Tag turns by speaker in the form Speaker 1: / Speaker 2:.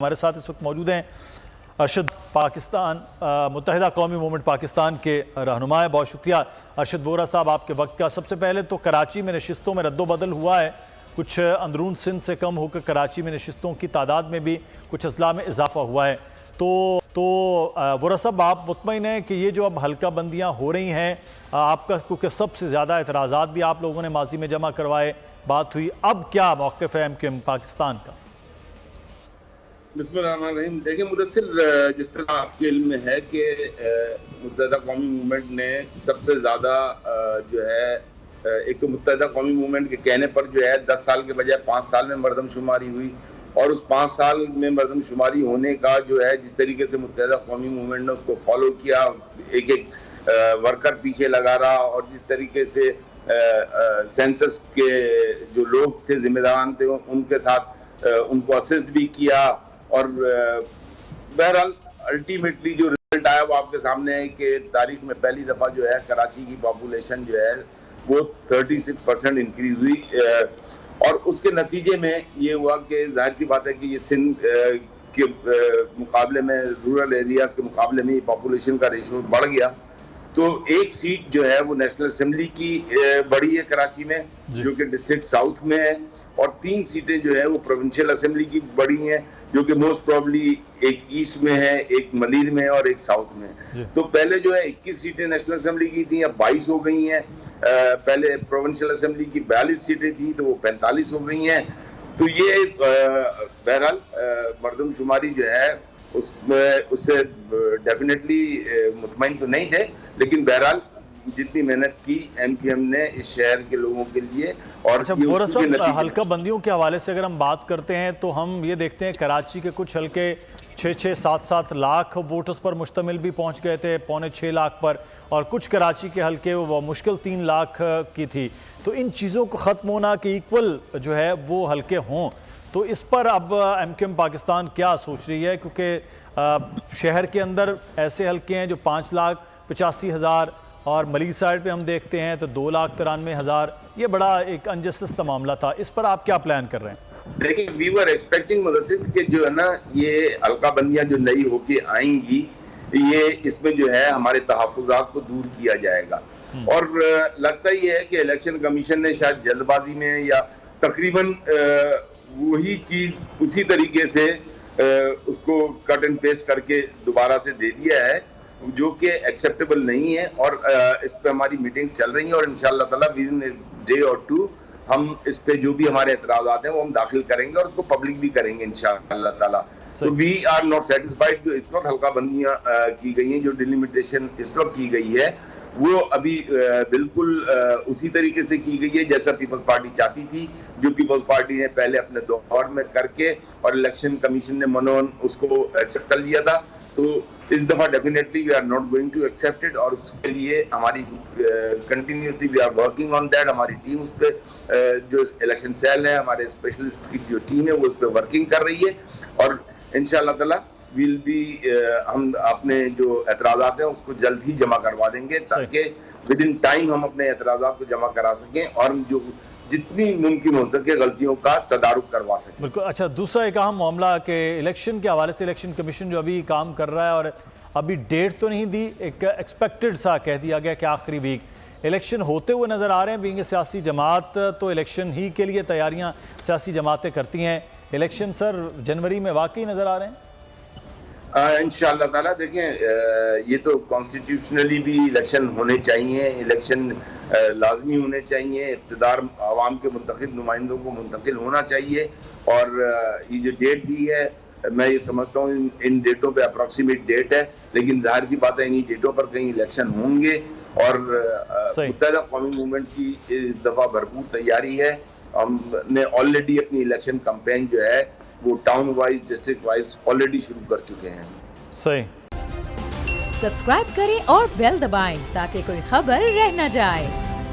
Speaker 1: ہمارے ساتھ اس وقت موجود ہیں ارشد پاکستان متحدہ قومی موومنٹ پاکستان کے رہنما ہیں۔ بہت شکریہ ارشد وورا صاحب آپ کے وقت کا۔ سب سے پہلے تو کراچی میں نشستوں میں رد و بدل ہوا ہے، کچھ اندرون سندھ سے کم ہو کر کراچی میں نشستوں کی تعداد میں بھی کچھ اضلاع میں اضافہ ہوا ہے۔ تو وورا صاحب آپ مطمئن ہیں کہ یہ جو اب حلقہ بندیاں ہو رہی ہیں، آپ کا کیونکہ سب سے زیادہ اعتراضات بھی آپ لوگوں نے ماضی میں جمع کروائے، بات ہوئی، اب کیا موقف ہے MQM پاکستان کا؟
Speaker 2: بسم اللہ الرحمن الرحیم۔ دیکھیں مدثر، جس طرح آپ کے علم میں ہے کہ متحدہ قومی موومنٹ نے سب سے زیادہ جو ہے ایک متحدہ قومی موومنٹ کے کہنے پر جو ہے 10 سال کے بجائے 5 سال میں مردم شماری ہوئی، اور اس 5 سال میں مردم شماری ہونے کا جو ہے جس طریقے سے متحدہ قومی موومنٹ نے اس کو فالو کیا، ایک ایک ورکر پیچھے لگا رہا، اور جس طریقے سے سینسس کے جو لوگ تھے ذمہ داران تھے ان کے ساتھ ان کو اسسٹ بھی کیا، اور بہرحال الٹیمیٹلی جو رزلٹ آیا وہ آپ کے سامنے ہے کہ تاریخ میں پہلی دفعہ جو ہے کراچی کی پاپولیشن جو ہے وہ 36% انکریز ہوئی، اور اس کے نتیجے میں یہ ہوا کہ ظاہر سی بات ہے کہ یہ سندھ کے مقابلے میں رورل ایریاز کے مقابلے میں پاپولیشن کا ریشو بڑھ گیا، تو ایک سیٹ جو ہے وہ نیشنل اسمبلی کی بڑی ہے کراچی میں جو کہ ڈسٹرکٹ ساؤتھ میں ہے، اور 3 سیٹیں جو ہے وہ پروونشل اسمبلی کی بڑی ہیں جو کہ موسٹ پروبلی ایک ایسٹ میں ہے، ایک ملیر میں ہے اور ایک ساؤتھ میں ہے۔ تو پہلے جو ہے 21 سیٹیں نیشنل اسمبلی کی تھیں، اب 22 ہو گئی ہیں۔ پہلے پروونشل اسمبلی کی 42 سیٹیں تھیں تو وہ 45 ہو گئی ہیں۔ تو یہ بہرحال مردم شماری جو ہے اس سے ڈیفینیٹلی مطمئن تو نہیں تھے، لیکن بہرحال جتنی محنت کی MQM نے اس شہر کے لوگوں کے لیے، اور
Speaker 1: وورا صاحب حلقہ بندیوں کے حوالے سے اگر ہم بات کرتے ہیں تو ہم یہ دیکھتے ہیں کراچی کے کچھ حلقے 6-7 لاکھ ووٹرز پر مشتمل بھی پہنچ گئے تھے، 5.25 لاکھ پر، اور کچھ کراچی کے حلقے وہ مشکل 3 لاکھ کی تھی۔ تو ان چیزوں کو ختم ہونا کہ ایکول جو ہے وہ حلقے ہوں، تو اس پر اب MQM پاکستان کیا سوچ رہی ہے؟ کیونکہ شہر کے اندر ایسے حلقے ہیں جو 5,85,000، اور ملیر سائڈ پہ ہم دیکھتے ہیں تو 2,93,000، یہ بڑا ایک انجسٹس کا معاملہ تھا، اس پر آپ کیا پلان کر رہے ہیں؟
Speaker 2: دیکھیں وی ور ایکسپیکٹنگ مدثر کہ جو ہے نا یہ حلقہ بندیاں جو نئی ہو کے آئیں گی، یہ اس میں جو ہے ہمارے تحفظات کو دور کیا جائے گا، اور لگتا ہی ہے کہ الیکشن کمیشن نے شاید جلد بازی میں یا تقریباً وہی چیز اسی طریقے سے اس کو کٹ اینڈ پیسٹ کر کے دوبارہ سے دے دیا ہے، جو کہ ایکسیپٹیبل نہیں ہے، اور اس پہ ہماری میٹنگز چل رہی ہیں، اور انشاءاللہ تعالیٰ ود ان ڈے اور 2 ہم اس پہ جو بھی ہمارے اعتراضات ہیں وہ ہم داخل کریں گے اور اس کو پبلک بھی کریں گے انشاءاللہ تعالیٰ۔ تو وی آر ناٹ سیٹسفائیڈ، جو اس وقت حلقہ بندیاں کی گئی ہیں، جو ڈیلیمیٹیشن اس وقت کی گئی ہے وہ ابھی بالکل اسی طریقے سے کی گئی ہے جیسا پیپلز پارٹی چاہتی تھی، جو پیپلز پارٹی نے پہلے اپنے دور میں کر کے اور الیکشن کمیشن نے منون اس کو ایکسیپٹ کر لیا تھا۔ تو اس دفعہ definitely we are not going to accept it, اور اس کے لیے ہماری continuously we are working on that, ہماری ٹیم اس پہ جو الیکشن سیل ہے، ہمارے اسپیشلسٹ کی جو ٹیم ہے وہ اس پہ ورکنگ کر رہی ہے، اور انشاءاللہ تعالیٰ ویل بھی ہم اپنے جو اعتراضات ہیں اس کو جلد ہی جمع کروا دیں گے تاکہ ود ان ٹائم ہم اپنے اعتراضات کو جمع کرا سکیں اور جو جتنی ممکن ہو سکے غلطیوں کا تدارک کروا سکیں۔
Speaker 1: بالکل۔ اچھا، دوسرا ایک اہم معاملہ کہ الیکشن کے حوالے سے الیکشن کمیشن جو ابھی کام کر رہا ہے، اور ابھی ڈیٹ تو نہیں دی، ایک ایکسپیکٹڈ سا کہہ دیا گیا کہ آخری ویک الیکشن ہوتے ہوئے نظر آ رہے ہیں۔ بینگ سیاسی جماعت تو الیکشن ہی کے لیے تیاریاں سیاسی جماعتیں کرتی ہیں، الیکشن سر جنوری میں واقعی نظر آ رہے ہیں؟
Speaker 2: انشاءاللہ تعالیٰ دیکھیں یہ تو کانسٹیٹیوشنلی بھی الیکشن ہونے چاہیے، الیکشن لازمی ہونے چاہیے، اقتدار عوام کے منتخب نمائندوں کو منتقل ہونا چاہیے، اور یہ جو ڈیٹ دی ہے میں یہ سمجھتا ہوں ان ڈیٹوں پہ اپروکسیمیٹ ڈیٹ ہے، لیکن ظاہر سی بات ہے انہی ڈیٹوں پر کہیں الیکشن ہوں گے، اور متحدہ قومی موومنٹ کی اس دفعہ بھرپور تیاری ہے۔ ہم نے آلریڈی اپنی الیکشن کمپین جو ہے وہ town wise district wise already شروع کر چکے ہیں۔
Speaker 1: صحیح۔
Speaker 3: سبسکرائب کریں اور بیل دبائیں تاکہ کوئی خبر رہ نہ جائے۔